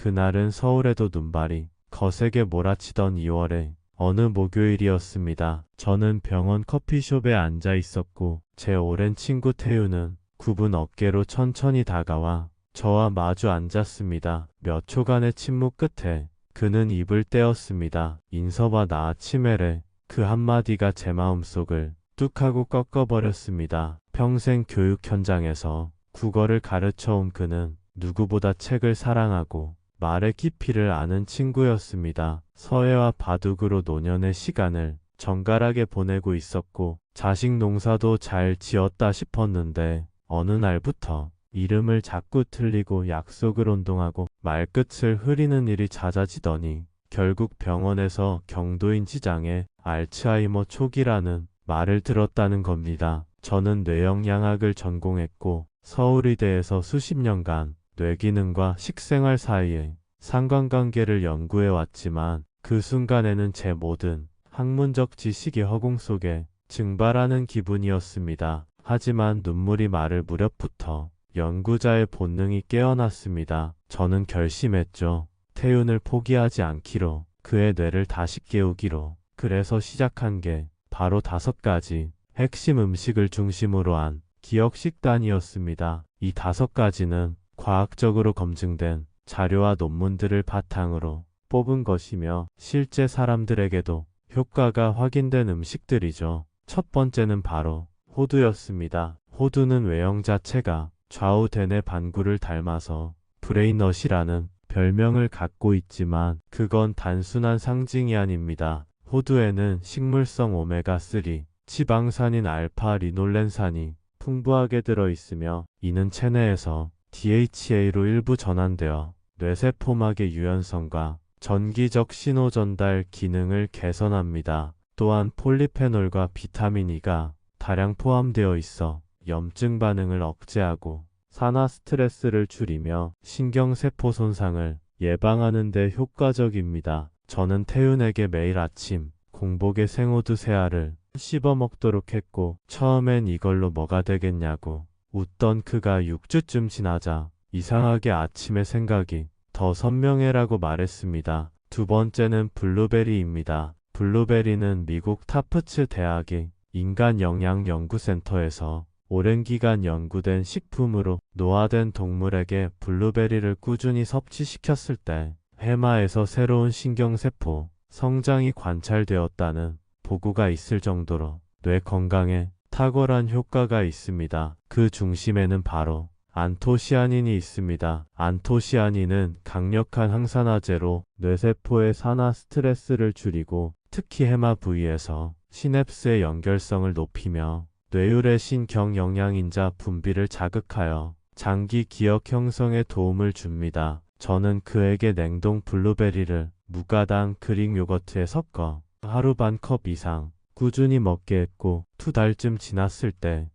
그날은 서울에도 눈발이 거세게 몰아치던 2월의 어느 목요일이었습니다. 저는 병원 커피숍에 앉아 있었고 제 오랜 친구 태우는 굽은 어깨로 천천히 다가와 저와 마주 앉았습니다. 몇 초간의 침묵 끝에 그는 입을 떼었습니다. 인서봐 나 치매래. 그 한마디가 제 마음속을 뚝 하고 꺾어버렸습니다. 평생 교육 현장에서 국어를 가르쳐온 그는 누구보다 책을 사랑하고 말의 깊이를 아는 친구였습니다. 서예와 바둑으로 노년의 시간을 정갈하게 보내고 있었고 자식 농사도 잘 지었다 싶었는데 어느 날부터 이름을 자꾸 틀리고 약속을 혼동하고 말끝을 흐리는 일이 잦아지더니 결국 병원에서 경도인 지장에 알츠하이머 초기라는 말을 들었다는 겁니다. 저는 뇌영양학을 전공했고 서울의대에서 수십 년간 뇌기능과 식생활 사이의 상관관계를 연구해 왔지만 그 순간에는 제 모든 학문적 지식이 허공 속에 증발하는 기분이었습니다. 하지만 눈물이 마를 무렵부터 연구자의 본능이 깨어났습니다. 저는 결심했죠. 태윤을 포기하지 않기로, 그의 뇌를 다시 깨우기로. 그래서 시작한 게 바로 5가지 핵심 음식을 중심으로 한 기억 식단이었습니다. 이 5가지는 과학적으로 검증된 자료와 논문들을 바탕으로 뽑은 것이며 실제 사람들에게도 효과가 확인된 음식들이죠. 첫 번째는 바로 호두였습니다. 호두는 외형 자체가 좌우 대뇌 반구를 닮아서 브레인넛이라는 별명을 갖고 있지만 그건 단순한 상징이 아닙니다. 호두에는 식물성 오메가3, 지방산인 알파 리놀렌산이 풍부하게 들어있으며 이는 체내에서 DHA로 일부 전환되어 뇌세포막의 유연성과 전기적 신호 전달 기능을 개선합니다. 또한 폴리페놀과 비타민 E가 다량 포함되어 있어 염증 반응을 억제하고 산화 스트레스를 줄이며 신경세포 손상을 예방하는 데 효과적입니다. 저는 태윤에게 매일 아침 공복에 생호두 3알을 씹어 먹도록 했고 처음엔 이걸로 뭐가 되겠냐고 웃던 그가 6주쯤 지나자 이상하게 아침의 생각이 더 선명해라고 말했습니다. 두 번째는 블루베리입니다. 블루베리는 미국 타프츠 대학의 인간영양연구센터에서 오랜 기간 연구된 식품으로 노화된 동물에게 블루베리를 꾸준히 섭취시켰을 때 해마에서 새로운 신경세포 성장이 관찰되었다는 보고가 있을 정도로 뇌 건강에 탁월한 효과가 있습니다. 그 중심에는 바로 안토시아닌이 있습니다. 안토시아닌은 강력한 항산화제로 뇌세포의 산화 스트레스를 줄이고 특히 해마 부위에서 시냅스의 연결성을 높이며 뇌율의 신경영양인자 분비를 자극하여 장기 기억 형성에 도움을 줍니다. 저는 그에게 냉동 블루베리를 무가당 그릭 요거트에 섞어 하루 반 컵 이상 꾸준히 먹게 했고 2달쯤 지났을 때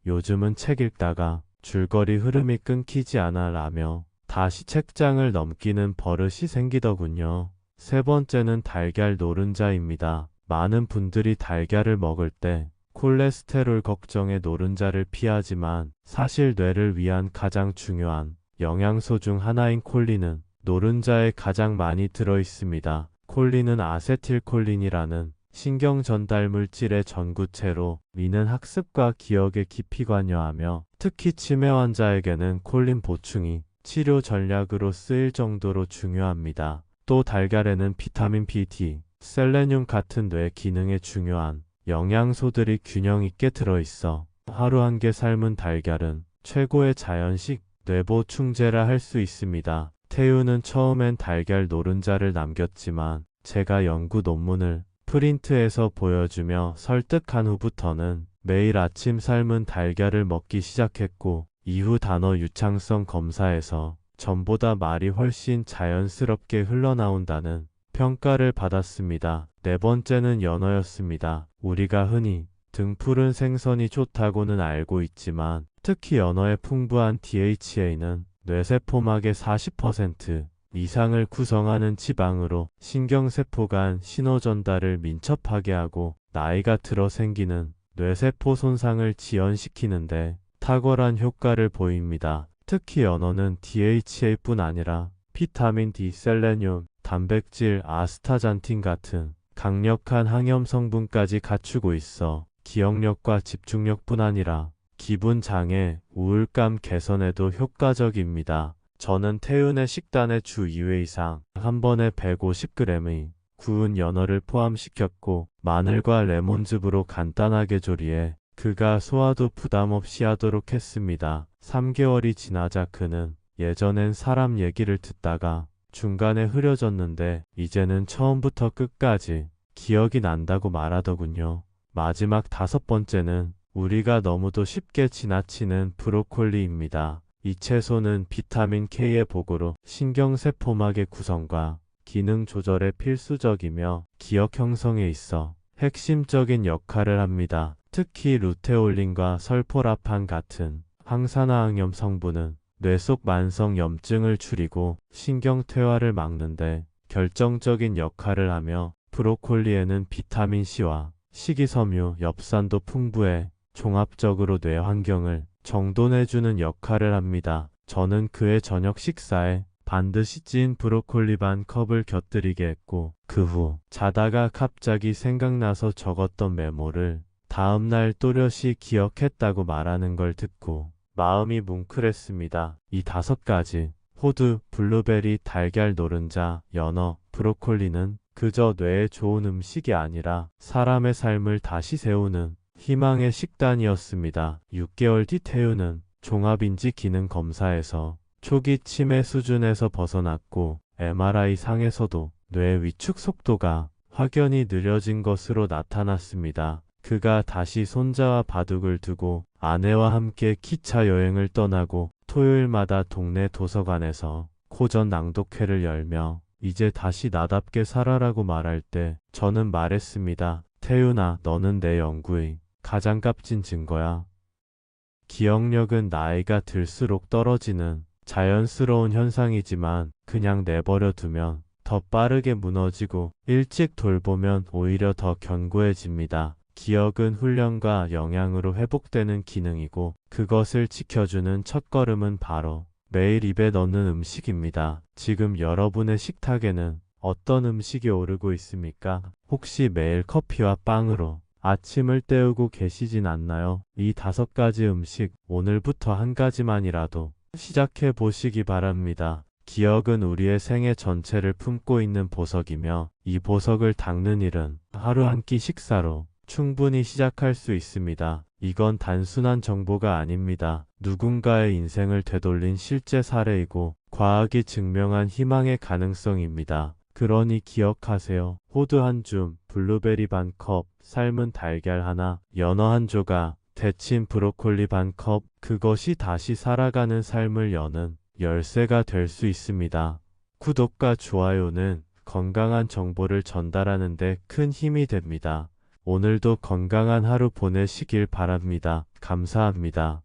요즘은 책 읽다가 줄거리 흐름이 끊기지 않아 라며 다시 책장을 넘기는 버릇이 생기더군요. 세 번째는 달걀 노른자입니다. 많은 분들이 달걀을 먹을 때 콜레스테롤 걱정에 노른자를 피하지만 사실 뇌를 위한 가장 중요한 영양소 중 하나인 콜린은 노른자에 가장 많이 들어 있습니다. 콜린은 아세틸콜린이라는 신경 전달 물질의 전구체로 이는 학습과 기억에 깊이 관여하며 특히 치매 환자에게는 콜린 보충이 치료 전략으로 쓰일 정도로 중요합니다. 또 달걀에는 비타민 B, D, 셀레늄 같은 뇌 기능에 중요한 영양소들이 균형 있게 들어있어 하루 한 개 삶은 달걀은 최고의 자연식 뇌보충제라 할 수 있습니다. 태우는 처음엔 달걀 노른자를 남겼지만 제가 연구 논문을 프린트해서 보여주며 설득한 후부터는 매일 아침 삶은 달걀을 먹기 시작했고 이후 단어 유창성 검사에서 전보다 말이 훨씬 자연스럽게 흘러나온다는 평가를 받았습니다. 네 번째는 연어였습니다. 우리가 흔히 등푸른 생선이 좋다고는 알고 있지만 특히 연어의 풍부한 DHA는 뇌세포막의 40% 이상을 구성하는 지방으로 신경세포 간 신호 전달을 민첩하게 하고 나이가 들어 생기는 뇌세포 손상을 지연시키는데 탁월한 효과를 보입니다. 특히 연어는 DHA뿐 아니라 비타민 D, 셀레늄, 단백질, 아스타잔틴 같은 강력한 항염 성분까지 갖추고 있어 기억력과 집중력뿐 아니라 기분 장애, 우울감 개선에도 효과적입니다. 저는 태윤의 식단에 주 2회 이상 한 번에 150g의 구운 연어를 포함시켰고 마늘과 레몬즙으로 간단하게 조리해 그가 소화도 부담 없이 하도록 했습니다. 3개월이 지나자 그는 예전엔 사람 얘기를 듣다가 중간에 흐려졌는데 이제는 처음부터 끝까지 기억이 난다고 말하더군요. 마지막 5번째는 우리가 너무도 쉽게 지나치는 브로콜리입니다. 이 채소는 비타민 K의 보고로 신경세포막의 구성과 기능 조절에 필수적이며 기억 형성에 있어 핵심적인 역할을 합니다. 특히 루테올린과 설포라판 같은 항산화항염 성분은 뇌 속 만성 염증을 줄이고 신경퇴화를 막는데 결정적인 역할을 하며 브로콜리에는 비타민 C와 식이섬유, 엽산도 풍부해 종합적으로 뇌 환경을 정돈해주는 역할을 합니다. 저는 그의 저녁 식사에 반드시 찐 브로콜리 반 컵을 곁들이게 했고 그 후 자다가 갑자기 생각나서 적었던 메모를 다음날 또렷이 기억했다고 말하는 걸 듣고 마음이 뭉클했습니다. 이 5가지 호두, 블루베리, 달걀, 노른자, 연어, 브로콜리는 그저 뇌에 좋은 음식이 아니라 사람의 삶을 다시 세우는 희망의 식단이었습니다. 6개월 뒤 태우는 종합인지 기능 검사에서 초기 치매 수준에서 벗어났고 MRI 상에서도 뇌 위축 속도가 확연히 느려진 것으로 나타났습니다. 그가 다시 손자와 바둑을 두고 아내와 함께 기차 여행을 떠나고 토요일마다 동네 도서관에서 고전 낭독회를 열며 이제 다시 나답게 살아라고 말할 때 저는 말했습니다. 태윤아, 너는 내 연구의 가장 값진 증거야. 기억력은 나이가 들수록 떨어지는 자연스러운 현상이지만 그냥 내버려 두면 더 빠르게 무너지고 일찍 돌보면 오히려 더 견고해집니다. 기억은 훈련과 영양으로 회복되는 기능이고 그것을 지켜주는 첫걸음은 바로 매일 입에 넣는 음식입니다. 지금 여러분의 식탁에는 어떤 음식이 오르고 있습니까? 혹시 매일 커피와 빵으로 아침을 때우고 계시진 않나요? 이 5가지 음식 오늘부터 한 가지만이라도 시작해 보시기 바랍니다. 기억은 우리의 생애 전체를 품고 있는 보석이며 이 보석을 닦는 일은 하루 한 끼 식사로 충분히 시작할 수 있습니다. 이건 단순한 정보가 아닙니다. 누군가의 인생을 되돌린 실제 사례이고 과학이 증명한 희망의 가능성입니다. 그러니 기억하세요. 호두 한 줌, 블루베리 반 컵, 삶은 달걀 하나, 연어 한 조각, 데친 브로콜리 반 컵, 그것이 다시 살아가는 삶을 여는 열쇠가 될 수 있습니다. 구독과 좋아요는 건강한 정보를 전달하는 데 큰 힘이 됩니다. 오늘도 건강한 하루 보내시길 바랍니다. 감사합니다.